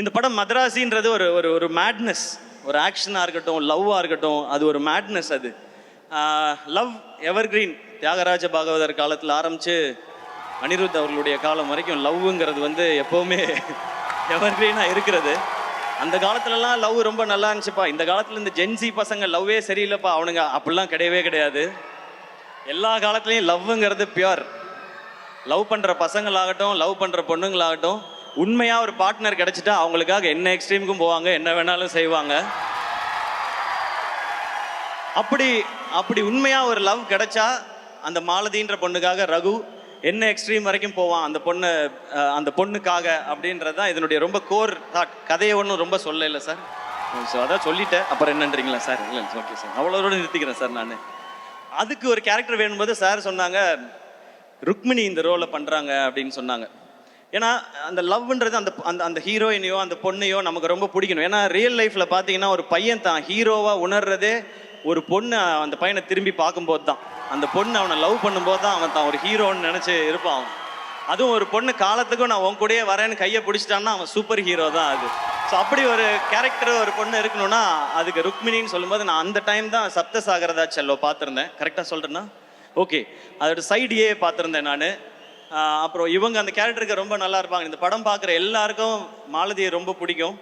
இந்த படம் மதராசின்றது ஒரு ஒரு ஒரு மேட்னஸ், ஒரு ஆக்ஷனாக இருக்கட்டும், லவ்வாக இருக்கட்டும், அது ஒரு மேட்னஸ். அது லவ் எவர்கிரீன். தியாகராஜ பாகவதர் காலத்தில் ஆரம்பித்து அனிருத் அவர்களுடைய காலம் வரைக்கும் லவ்ங்கிறது வந்து எப்போவுமே எவர்கிரீனாக இருக்கிறது. அந்த காலத்துலலாம் லவ் ரொம்ப நல்லா இருந்துச்சுப்பா. இந்த காலத்தில் இந்த ஜென்சி பசங்க லவ்வே சரியில்லைப்பா, அவனுங்க அப்படிலாம் கிடையவே கிடையாது. எல்லா காலத்துலேயும் லவ்ங்கிறது பியூர். லவ் பண்ணுற பசங்களாகட்டும், லவ் பண்ணுற பொண்ணுங்களாகட்டும், உண்மையாக ஒரு பார்ட்னர் கிடைச்சிட்டா அவங்களுக்காக என்ன எக்ஸ்ட்ரீமுக்கும் போவாங்க, என்ன வேணாலும் செய்வாங்க. அப்படி அப்படி உண்மையாக ஒரு லவ் கிடைச்சா அந்த மாலதின்ற பொண்ணுக்காக ரகு என்ன எக்ஸ்ட்ரீம் வரைக்கும் போவான் அந்த பொண்ணுக்காக அப்படின்றது தான் இதனுடைய ரொம்ப கோர் தாட். கதையை ஒன்றும் ரொம்ப சொல்ல இல்லை சார். ஸோ அதான் சொல்லிட்டேன், அப்புறம் என்னன்றீங்களா சார்? இல்லை ஓகே சார், அவ்வளோட நிறுத்திக்கிறேன் சார். நான் அதுக்கு ஒரு கேரக்டர் வேணும்போது சார் சொன்னாங்க ருக்மிணி இந்த ரோலை பண்ணுறாங்க அப்படின்னு சொன்னாங்க. ஏன்னா அந்த லவ்ன்றது அந்த அந்த அந்த ஹீரோயினையோ அந்த பொண்ணையோ நமக்கு ரொம்ப பிடிக்கணும். ஏன்னா ரியல் லைஃப்பில் பார்த்தீங்கன்னா ஒரு பையன் தான் ஹீரோவாக உணர்றதே ஒரு பொண்ணு அந்த பையனை திரும்பி பார்க்கும்போது தான். அந்த பொண்ணு அவனை லவ் பண்ணும்போது தான் அவன் தான் ஒரு ஹீரோன்னு நினச்சி இருப்பான் அவன். அதுவும் ஒரு பொண்ணு காலத்துக்கும் நான் உன் கூடயே வரேன்னு கையை பிடிச்சிட்டான்னா அவன் சூப்பர் ஹீரோ தான் அது. ஸோ அப்படி ஒரு கேரக்டர் ஒரு பொண்ணு இருக்கணும்னா அதுக்கு ருக்மிணின்னு சொல்லும்போது நான் அந்த டைம் தான் சப்தசாகரதா செல்லோ பார்த்துருந்தேன். கரெக்டாக சொல்கிறேன்னா ஓகே, அதோட சைடியே பார்த்துருந்தேன் நான். அப்புறம் இவங்க அந்த கேரக்டருக்கு ரொம்ப நல்லா இருப்பாங்க. இந்த படம் பார்க்குற எல்லாருக்கும் மாலதியை ரொம்ப பிடிக்கும்.